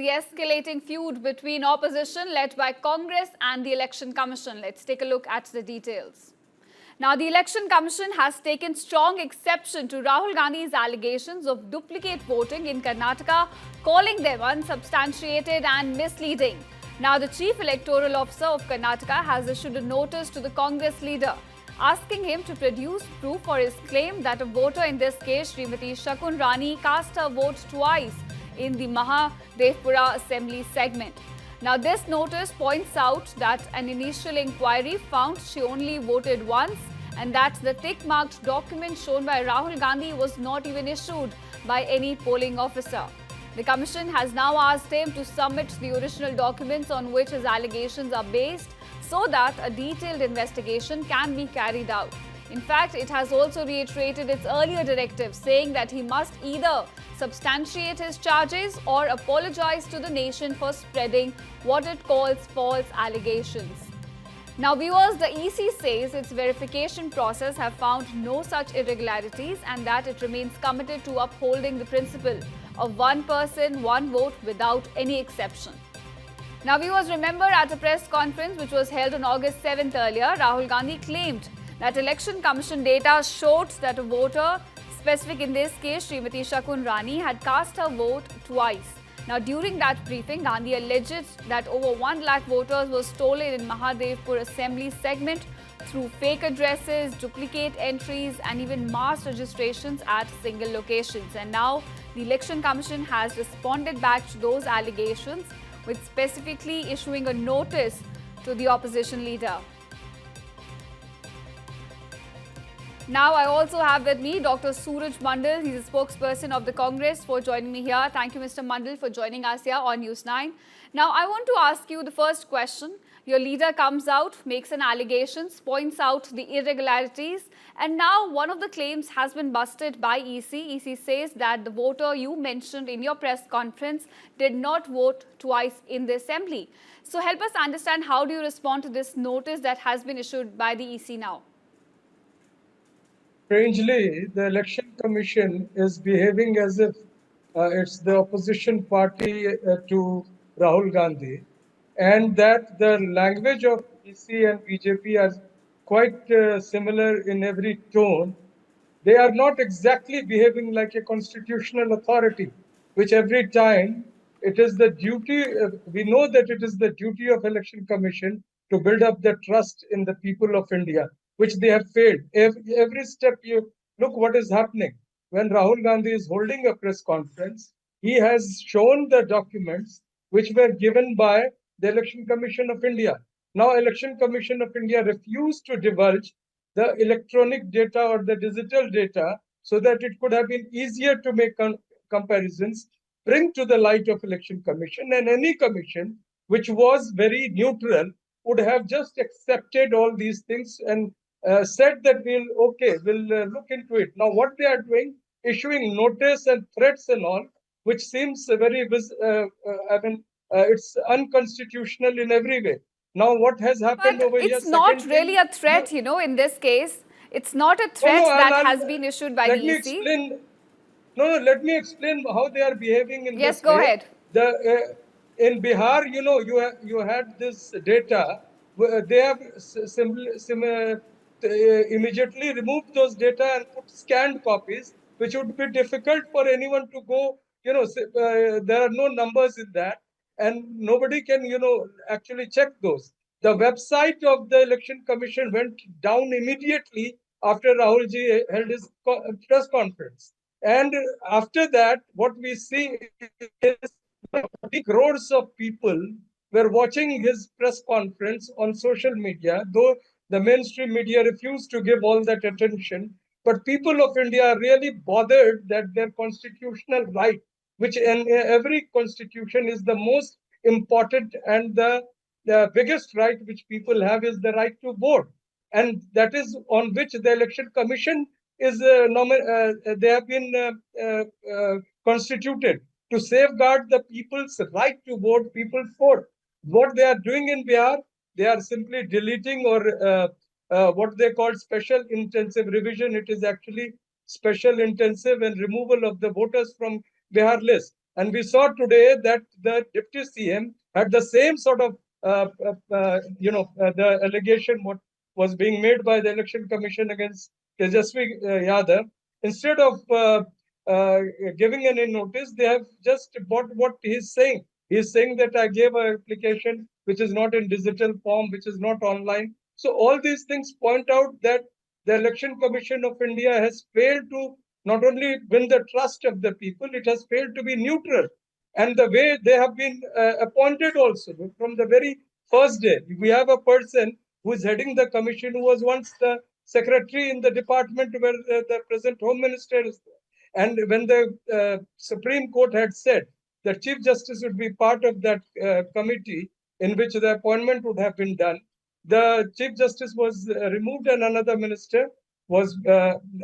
the escalating feud between opposition led by Congress and the Election Commission. Let's take a look at the details. Now, the Election Commission has taken strong exception to Rahul Gandhi's allegations of duplicate voting in Karnataka, calling them unsubstantiated and misleading. Now, the Chief Electoral Officer of Karnataka has issued a notice to the Congress leader, asking him to produce proof for his claim that a voter, in this case Smt Shakun Rani, cast her vote twice in the Mahadevapura assembly segment. Now, this notice points out that an initial inquiry found she only voted once and that the tick-marked document shown by Rahul Gandhi was not even issued by any polling officer. The Commission has now asked him to submit the original documents on which his allegations are based so that a detailed investigation can be carried out. In fact, it has also reiterated its earlier directive, saying that he must either substantiate his charges or apologize to the nation for spreading what it calls false allegations. Now, viewers, the EC says its verification process have found no such irregularities and that it remains committed to upholding the principle of one person, one vote without any exception. Now, viewers, remember at a press conference which was held on August 7th earlier, Rahul Gandhi claimed that Election Commission data showed that a voter, specific in this case Smt Shakun Rani, had cast her vote twice. Now, during that briefing, Gandhi alleged that over 1 lakh voters were stolen in Mahadevapura assembly segment through fake addresses, duplicate entries and even mass registrations at single locations. And now the Election Commission has responded back to those allegations with specifically issuing a notice to the opposition leader. Now, I also have with me Dr. Suraj Mandal. He's a spokesperson of the Congress, for joining me here. Thank you, Mr. Mandal, for joining us here on News 9. Now, I want to ask you the first question. Your leader comes out, makes an allegations, points out the irregularities, and now one of the claims has been busted by EC. EC says that the voter you mentioned in your press conference did not vote twice in the assembly. So help us understand, how do you respond to this notice that has been issued by the EC now? Strangely, the Election Commission is behaving as if it's the opposition party to Rahul Gandhi, and that the language of EC and BJP are quite similar in every tone. They are not exactly behaving like a constitutional authority, which every time it is the duty, we know that it is the duty of Election Commission to build up the trust in the people of India, which they have failed. Every step you look what is happening. When Rahul Gandhi is holding a press conference, he has shown the documents which were given by the Election Commission of India. Now, Election Commission of India refused to divulge the electronic data or the digital data so that it could have been easier to make comparisons, bring to the light of Election Commission, and any commission which was very neutral would have just accepted all these things and said that we'll look into it. Now, what they are doing, issuing notice and threats and all, which seems very, it's unconstitutional in every way. Now, what has happened over here? It's not really a threat, you know, in this case. It's not a threat that has been issued by the EC. Let me explain how they are behaving in this way. Yes, go ahead. In Bihar, you know, you had this data. They have immediately removed those data and put scanned copies, which would be difficult for anyone to go, you know, there are no numbers in that, and nobody can, you know, actually check those. The website of the Election Commission went down immediately after Rahulji held his press conference. And after that, what we see is crores of people were watching his press conference on social media, though the mainstream media refused to give all that attention. But people of India are really bothered that their constitutional right, which in every constitution is the most important and the biggest right which people have, is the right to vote. And that is on which the Election Commission is they have been constituted to safeguard the people's right to vote, people vote. What they are doing in Bihar, they are simply deleting or what they call special intensive revision. It is actually special intensive and removal of the voters from Bihar list. And we saw today that the deputy CM had the same sort of, the allegation what was being made by the Election Commission against Tejasvi Yadav. Instead of uh, giving any notice, they have just bought what he's saying. He's saying that I gave an application which is not in digital form, which is not online. So all these things point out that the Election Commission of India has failed to not only win the trust of the people, it has failed to be neutral. And the way they have been appointed also from the very first day. We have a person who is heading the commission who was once the secretary in the department where the present home minister is there. And when the Supreme Court had said that Chief Justice would be part of that committee in which the appointment would have been done, the Chief Justice was removed and another minister was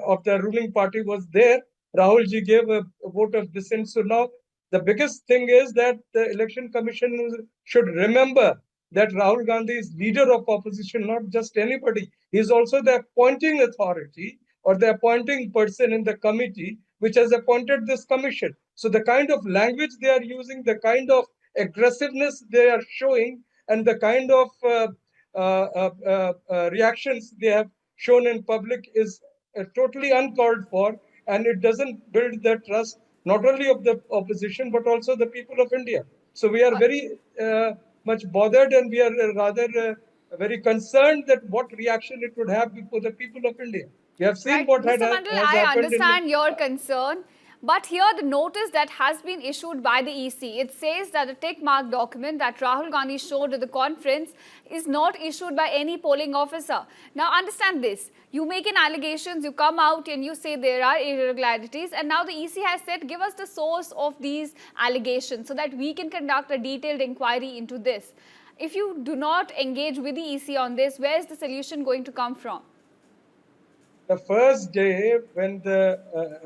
of the ruling party was there. Rahul ji gave a vote of dissent. So now the biggest thing is that the Election Commission should remember that Rahul Gandhi is leader of opposition, not just anybody. He is also the appointing authority or the appointing person in the committee which has appointed this commission. So the kind of language they are using, the kind of aggressiveness they are showing, and the kind of reactions they have shown in public is totally uncalled for, and it doesn't build the trust not only of the opposition but also the people of India. So we are very much bothered, and we are rather very concerned that what reaction it would have before the people of India. We have seen Right. what Mr. Mandal, has I happened in. understand your concern, but here the notice that has been issued by the EC, it says that the tick mark document that Rahul Gandhi showed at the conference is not issued by any polling officer. Now understand this, you make an allegations, you come out and you say there are irregularities, and now the EC has said give us the source of these allegations so that we can conduct a detailed inquiry into this. If you do not engage with the EC on this, where is the solution going to come from? The first day when the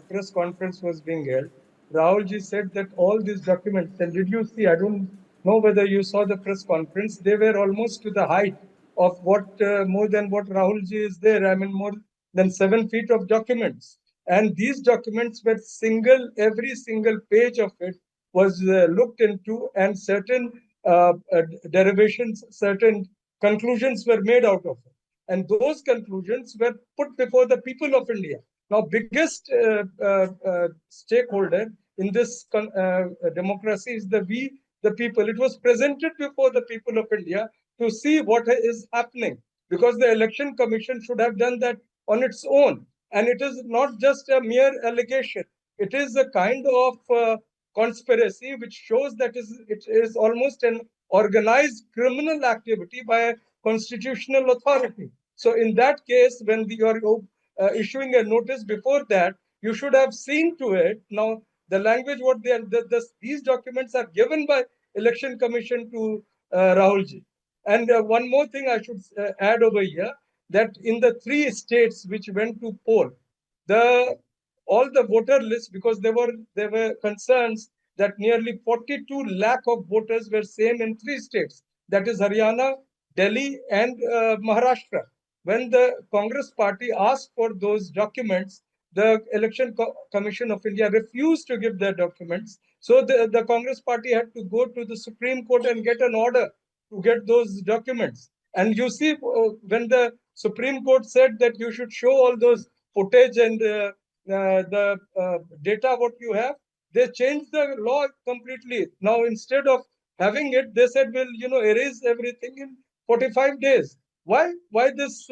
press conference was being held, Rahul ji said that all these documents, and did you see, I don't know whether you saw the press conference, they were almost to the height of what more than what Rahul ji is there. I mean, more than 7 feet of documents. And these documents were every single page of it was looked into, and certain derivations, certain conclusions were made out of it. And those conclusions were put before the people of India. Now, biggest stakeholder in this democracy is the people. It was presented before the people of India to see what is happening, because the Election Commission should have done that on its own. And it is not just a mere allegation. It is a kind of conspiracy which shows that it is almost an organized criminal activity by a constitutional authority. So in that case, when you are issuing a notice before that, you should have seen to it. Now, the language, what they are, these documents are given by Election Commission to Rahul ji. And one more thing I should add over here, that in the 3 states which went to poll, the all the voter lists, because there were concerns that nearly 42 lakh of voters were same in 3 states, that is Haryana, Delhi, and Maharashtra. When the Congress party asked for those documents, the Election Commission of India refused to give the documents. So the Congress party had to go to the Supreme Court and get an order to get those documents. And you see, when the Supreme Court said that you should show all those footage and the data what you have, they changed the law completely. Now, instead of having it, they said, well, erase everything in 45 days. Why this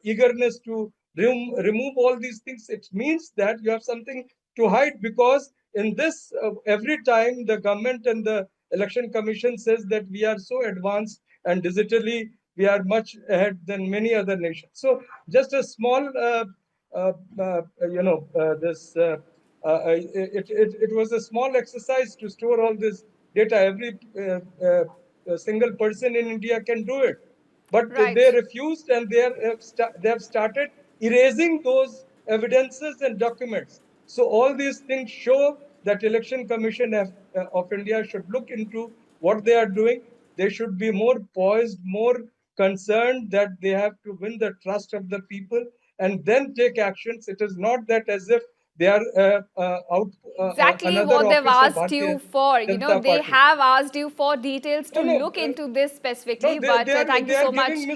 eagerness to remove all these things? It means that you have something to hide, because in this every time the government and the Election Commission says that we are so advanced and digitally we are much ahead than many other nations. So just a small this it was a small exercise to store all this data. Every a single person in India can do it, but Right. they refused, and they have started erasing those evidences and documents. So all these things show that Election Commission of India should look into what they are doing. They should be more poised, more concerned that they have to win the trust of the people and then take actions. It is not that as if they are out Exactly another what they've office of asked you Bharatiya for. Janata They Party. have asked you for details to No, no, look into this no, specifically, but thank you they are so much. giving